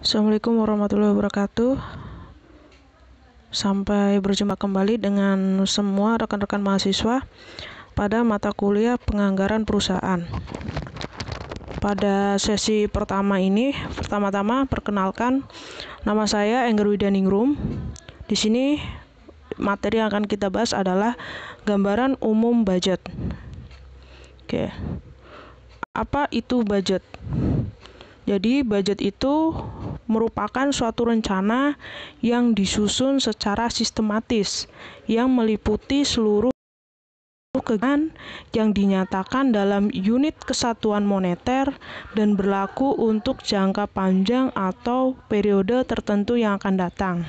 Assalamualaikum warahmatullahi wabarakatuh. Sampai berjumpa kembali dengan semua rekan-rekan mahasiswa pada mata kuliah penganggaran perusahaan. Pada sesi pertama ini, pertama-tama perkenalkan, nama saya Engger Widaningrum. Di sini materi yang akan kita bahas adalah gambaran umum budget. Oke. Apa itu budget? Jadi budget itu merupakan suatu rencana yang disusun secara sistematis yang meliputi seluruh kegiatan yang dinyatakan dalam unit kesatuan moneter dan berlaku untuk jangka panjang atau periode tertentu yang akan datang.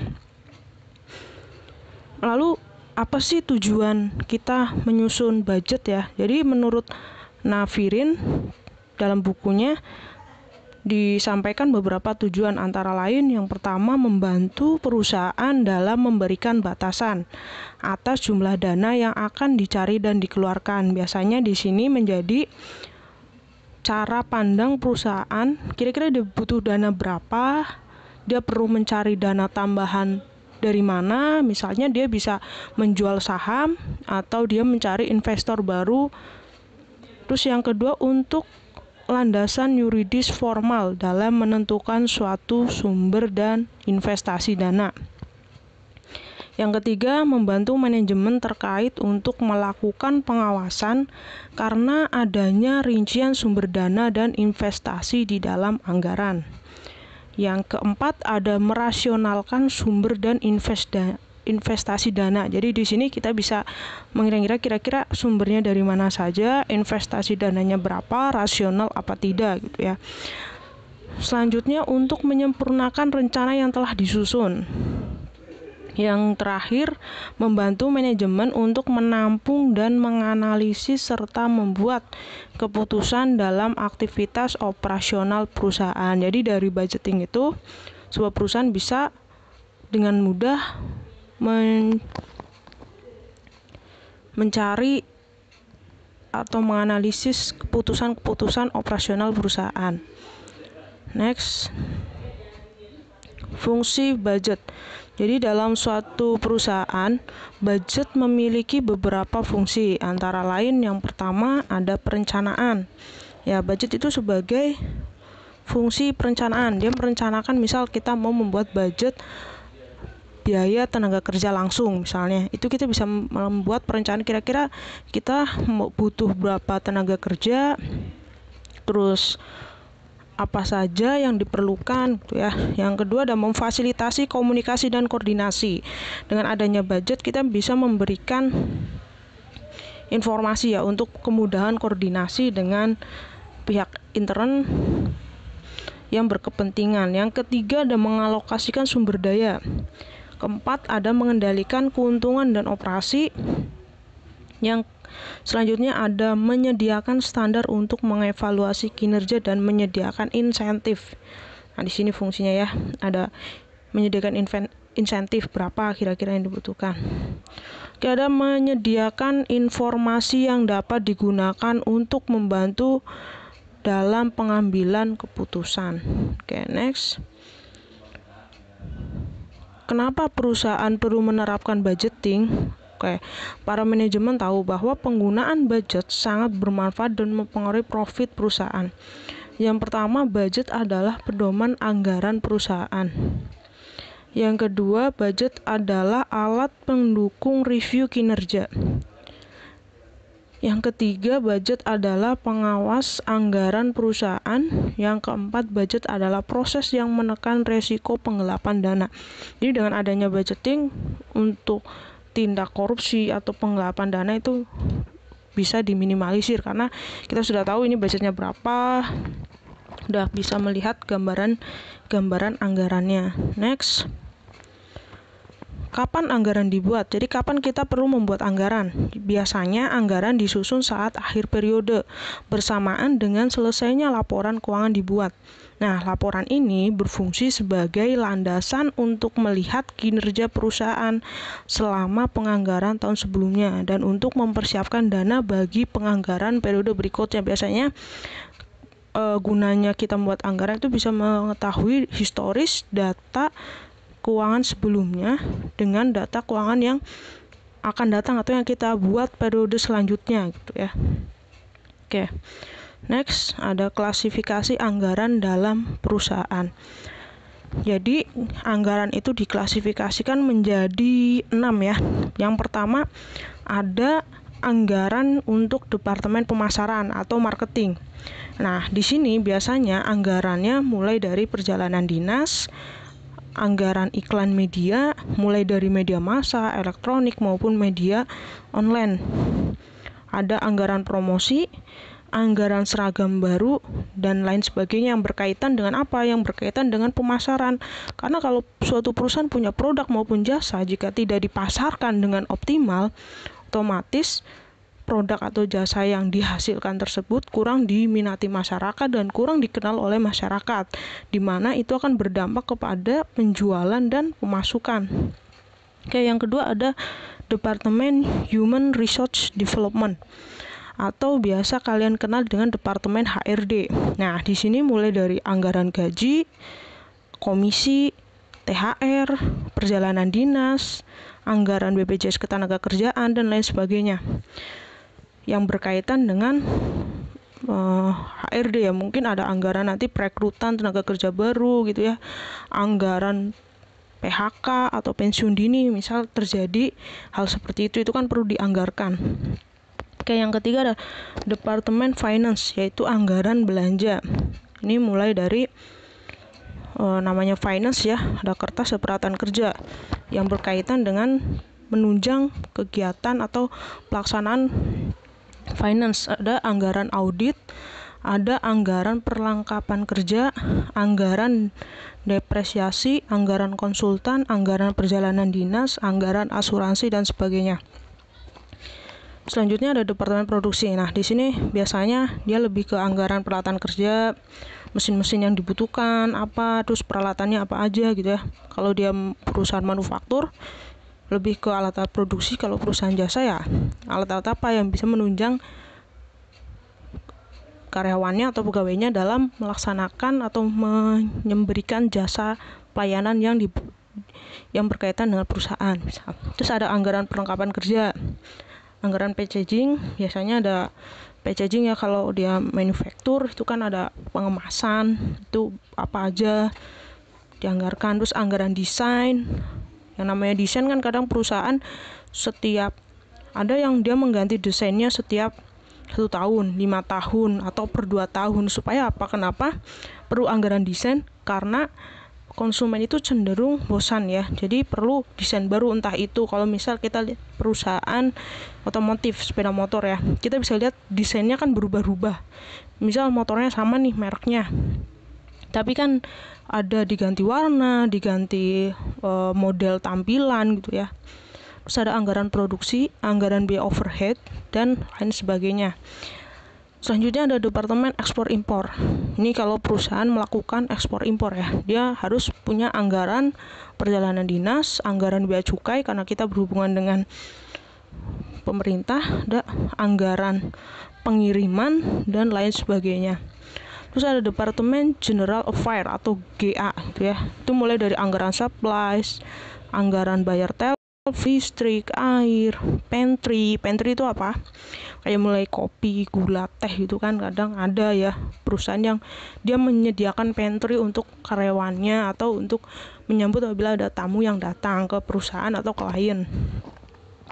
Lalu apa sih tujuan kita menyusun budget ya? Jadi menurut Nafirin dalam bukunya disampaikan beberapa tujuan, antara lain yang pertama membantu perusahaan dalam memberikan batasan atas jumlah dana yang akan dicari dan dikeluarkan. Biasanya di sini menjadi cara pandang perusahaan, kira-kira dia butuh dana berapa, dia perlu mencari dana tambahan dari mana, misalnya dia bisa menjual saham atau dia mencari investor baru. Terus yang kedua, untuk landasan yuridis formal dalam menentukan suatu sumber dan investasi dana. Yang ketiga, membantu manajemen terkait untuk melakukan pengawasan karena adanya rincian sumber dana dan investasi di dalam anggaran. Yang keempat, ada merasionalkan sumber dan investasi dana. Jadi di sini kita bisa mengira-ngira kira-kira sumbernya dari mana saja, investasi dananya berapa, rasional apa tidak gitu ya. Selanjutnya, untuk menyempurnakan rencana yang telah disusun. Yang terakhir, membantu manajemen untuk menampung dan menganalisis serta membuat keputusan dalam aktivitas operasional perusahaan. Jadi dari budgeting itu sebuah perusahaan bisa dengan mudah mencari atau menganalisis keputusan-keputusan operasional perusahaan. Next, fungsi budget. Jadi dalam suatu perusahaan, budget memiliki beberapa fungsi, antara lain yang pertama ada perencanaan. Ya, budget itu sebagai fungsi perencanaan. Dia merencanakan, misal kita mau membuat budget biaya tenaga kerja langsung misalnya, itu kita bisa membuat perencanaan kira-kira kita butuh berapa tenaga kerja, terus apa saja yang diperlukan gitu ya. Yang kedua ada memfasilitasi komunikasi dan koordinasi. Dengan adanya budget kita bisa memberikan informasi ya untuk kemudahan koordinasi dengan pihak intern yang berkepentingan. Yang ketiga ada mengalokasikan sumber daya. Keempat, ada mengendalikan keuntungan dan operasi. Yang selanjutnya ada menyediakan standar untuk mengevaluasi kinerja dan menyediakan insentif. Nah, di sini fungsinya ya, ada menyediakan insentif berapa kira-kira yang dibutuhkan. Oke, ada menyediakan informasi yang dapat digunakan untuk membantu dalam pengambilan keputusan. Oke, next. Kenapa perusahaan perlu menerapkan budgeting? Oke, para manajemen tahu bahwa penggunaan budget sangat bermanfaat dan mempengaruhi profit perusahaan. Yang pertama, budget adalah pedoman anggaran perusahaan. Yang kedua, budget adalah alat pendukung review kinerja. Yang ketiga, budget adalah pengawas anggaran perusahaan. Yang keempat, budget adalah proses yang menekan resiko penggelapan dana. Jadi dengan adanya budgeting untuk tindak korupsi atau penggelapan dana itu bisa diminimalisir karena kita sudah tahu ini budgetnya berapa, udah bisa melihat gambaran anggarannya. Next. Kapan anggaran dibuat? Jadi kapan kita perlu membuat anggaran? Biasanya anggaran disusun saat akhir periode bersamaan dengan selesainya laporan keuangan dibuat. Nah, laporan ini berfungsi sebagai landasan untuk melihat kinerja perusahaan selama penganggaran tahun sebelumnya dan untuk mempersiapkan dana bagi penganggaran periode berikutnya. Biasanya gunanya kita membuat anggaran itu bisa mengetahui historis data keuangan sebelumnya dengan data keuangan yang akan datang atau yang kita buat periode selanjutnya gitu ya. Oke. Next, ada klasifikasi anggaran dalam perusahaan. Jadi, anggaran itu diklasifikasikan menjadi 6 ya. Yang pertama, ada anggaran untuk departemen pemasaran atau marketing. Nah, di sini biasanya anggarannya mulai dari perjalanan dinas, anggaran iklan media, mulai dari media massa, elektronik maupun media online. Ada anggaran promosi, anggaran seragam baru, dan lain sebagainya yang berkaitan dengan apa? Yang berkaitan dengan pemasaran. Karena kalau suatu perusahaan punya produk maupun jasa, jika tidak dipasarkan dengan optimal, otomatis produk atau jasa yang dihasilkan tersebut kurang diminati masyarakat dan kurang dikenal oleh masyarakat, di mana itu akan berdampak kepada penjualan dan pemasukan. Oke, yang kedua ada Departemen Human Resource Development atau biasa kalian kenal dengan Departemen HRD. Nah, di sini mulai dari anggaran gaji, komisi, THR, perjalanan dinas, anggaran BPJS Ketenagakerjaan, dan lain sebagainya yang berkaitan dengan HRD ya. Mungkin ada anggaran nanti perekrutan tenaga kerja baru gitu ya, anggaran PHK atau pensiun dini, misal terjadi hal seperti itu kan perlu dianggarkan. Oke, yang ketiga ada Departemen Finance, yaitu anggaran belanja. Ini mulai dari namanya finance ya, ada kertas keterangan kerja yang berkaitan dengan menunjang kegiatan atau pelaksanaan finance. Ada anggaran audit, ada anggaran perlengkapan kerja, anggaran depresiasi, anggaran konsultan, anggaran perjalanan dinas, anggaran asuransi, dan sebagainya. Selanjutnya ada Departemen Produksi. Nah, di sini biasanya dia lebih ke anggaran peralatan kerja, mesin-mesin yang dibutuhkan, terus peralatannya apa aja gitu ya. Kalau dia perusahaan manufaktur, lebih ke alat-alat produksi. Kalau perusahaan jasa ya alat-alat apa yang bisa menunjang karyawannya atau pegawainya dalam melaksanakan atau memberikan jasa pelayanan yang berkaitan dengan perusahaan. Terus ada anggaran perlengkapan kerja, anggaran packaging. Biasanya ada packaging ya, kalau dia manufaktur itu kan ada pengemasan, itu apa aja dianggarkan. Terus anggaran desain. Yang namanya desain kan kadang perusahaan setiap ada yang dia mengganti desainnya setiap 1 tahun, 5 tahun, atau per 2 tahun. Supaya apa? Kenapa perlu anggaran desain? Karena konsumen itu cenderung bosan ya, jadi perlu desain baru. Entah itu kalau misal kita lihat perusahaan otomotif sepeda motor ya, kita bisa lihat desainnya kan berubah-ubah. Misal motornya sama nih mereknya, tapi kan ada diganti warna, diganti model tampilan gitu ya. Terus ada anggaran produksi, anggaran biaya overhead, dan lain sebagainya. Selanjutnya ada Departemen Ekspor Impor. Ini kalau perusahaan melakukan ekspor impor ya, dia harus punya anggaran perjalanan dinas, anggaran bea cukai karena kita berhubungan dengan pemerintah, ada anggaran pengiriman, dan lain sebagainya. Terus ada Departemen General Affairs atau GA gitu ya. Itu mulai dari anggaran supplies, anggaran bayar listrik, air, pantry itu apa? Kayak mulai kopi, gula, teh gitu kan kadang ada ya perusahaan yang dia menyediakan pantry untuk karyawannya atau untuk menyambut apabila ada tamu yang datang ke perusahaan atau klien.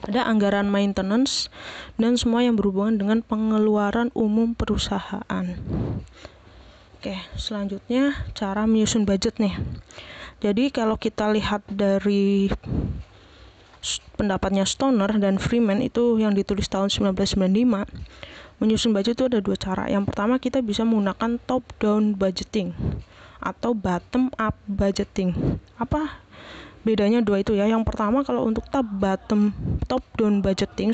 Ada anggaran maintenance dan semua yang berhubungan dengan pengeluaran umum perusahaan. Oke, selanjutnya cara menyusun budget nih. Jadi kalau kita lihat dari pendapatnya Stoner dan Freeman itu yang ditulis tahun 1995, menyusun budget itu ada 2 cara. Yang pertama, kita bisa menggunakan top down budgeting atau bottom up budgeting. Apa bedanya 2 itu ya? Yang pertama, kalau untuk top down budgeting,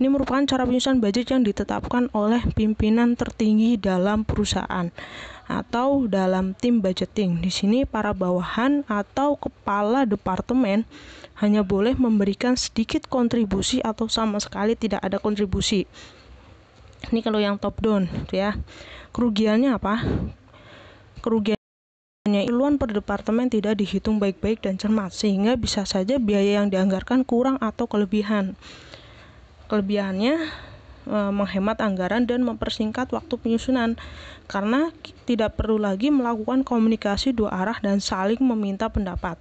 ini merupakan cara penyusunan budget yang ditetapkan oleh pimpinan tertinggi dalam perusahaan atau dalam tim budgeting. Di sini para bawahan atau kepala departemen hanya boleh memberikan sedikit kontribusi atau sama sekali tidak ada kontribusi. Ini kalau yang top down gitu ya. Kerugiannya apa? Kerugiannya keperluan per departemen tidak dihitung baik-baik dan cermat, sehingga bisa saja biaya yang dianggarkan kurang atau kelebihan. Kelebihannya menghemat anggaran dan mempersingkat waktu penyusunan, karena tidak perlu lagi melakukan komunikasi dua arah dan saling meminta pendapat,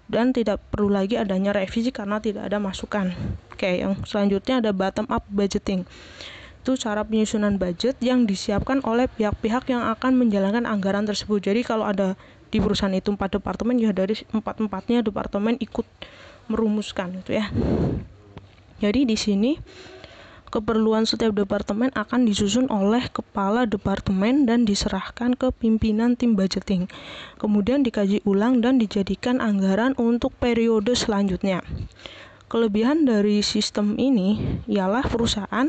dan tidak perlu lagi adanya revisi karena tidak ada masukan. Oke, yang selanjutnya ada bottom up budgeting. Itu cara penyusunan budget yang disiapkan oleh pihak-pihak yang akan menjalankan anggaran tersebut. Jadi kalau ada di perusahaan itu 4 departemen, ya dari 4-4-nya departemen ikut merumuskan gitu ya. Jadi di sini keperluan setiap departemen akan disusun oleh kepala departemen dan diserahkan ke pimpinan tim budgeting. Kemudian dikaji ulang dan dijadikan anggaran untuk periode selanjutnya. Kelebihan dari sistem ini ialah perusahaan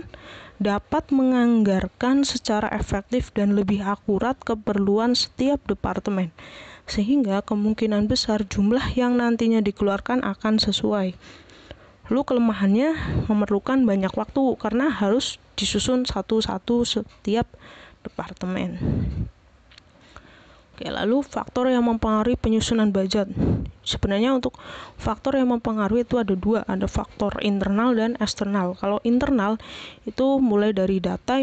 dapat menganggarkan secara efektif dan lebih akurat keperluan setiap departemen, sehingga kemungkinan besar jumlah yang nantinya dikeluarkan akan sesuai. Lalu kelemahannya memerlukan banyak waktu karena harus disusun satu-satu setiap departemen. Oke, lalu faktor yang mempengaruhi penyusunan budget. Sebenarnya untuk faktor yang mempengaruhi itu ada 2, ada faktor internal dan eksternal. Kalau internal itu mulai dari data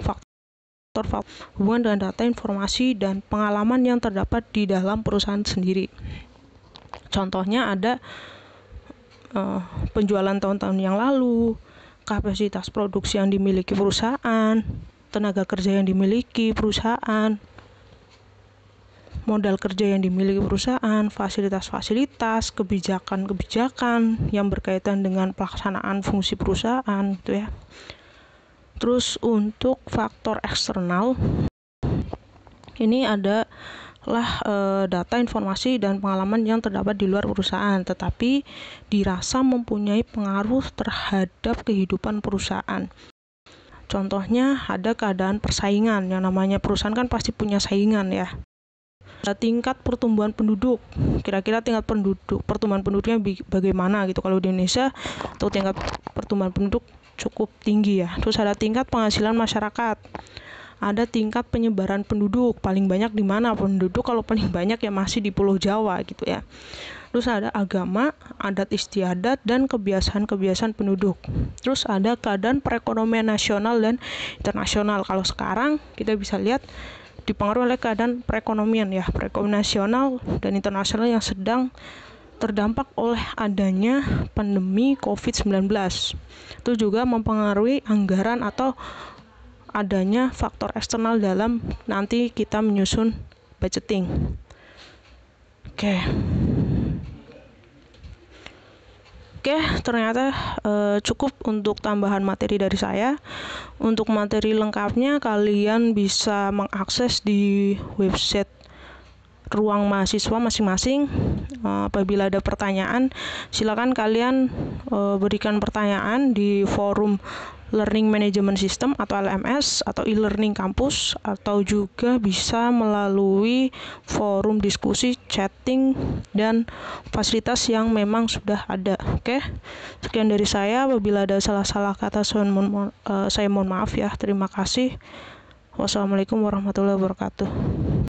faktor hubungan dengan data, informasi, dan pengalaman yang terdapat di dalam perusahaan sendiri. Contohnya ada penjualan tahun-tahun yang lalu, kapasitas produksi yang dimiliki perusahaan, tenaga kerja yang dimiliki perusahaan, modal kerja yang dimiliki perusahaan, fasilitas-fasilitas, kebijakan-kebijakan yang berkaitan dengan pelaksanaan fungsi perusahaan gitu ya. Terus untuk faktor eksternal ini adalah data, informasi, dan pengalaman yang terdapat di luar perusahaan, tetapi dirasa mempunyai pengaruh terhadap kehidupan perusahaan. Contohnya ada keadaan persaingan, yang namanya perusahaan kan pasti punya saingan ya. Tingkat pertumbuhan penduduk, kira-kira tingkat pertumbuhan penduduknya bagaimana gitu. Kalau di Indonesia untuk tingkat pertumbuhan penduduk cukup tinggi ya. Terus ada tingkat penghasilan masyarakat, ada tingkat penyebaran penduduk, paling banyak di mana penduduk, kalau paling banyak ya masih di Pulau Jawa gitu ya. Terus ada agama, adat istiadat, dan kebiasaan-kebiasaan penduduk. Terus ada keadaan perekonomian nasional dan internasional. Kalau sekarang kita bisa lihat dipengaruhi oleh keadaan perekonomian nasional dan internasional yang sedang terdampak oleh adanya pandemi COVID-19. Itu juga mempengaruhi anggaran atau adanya faktor eksternal dalam nanti kita menyusun budgeting. Oke, ternyata cukup untuk tambahan materi dari saya. Untuk materi lengkapnya kalian bisa mengakses di website ruang mahasiswa masing-masing. Apabila ada pertanyaan, silakan kalian berikan pertanyaan di forum Learning Management System atau LMS atau e-learning kampus, atau juga bisa melalui forum diskusi, chatting, dan fasilitas yang memang sudah ada. Oke, sekian dari saya. Apabila ada salah-salah kata saya mohon maaf ya. Terima kasih. Wassalamualaikum warahmatullahi wabarakatuh.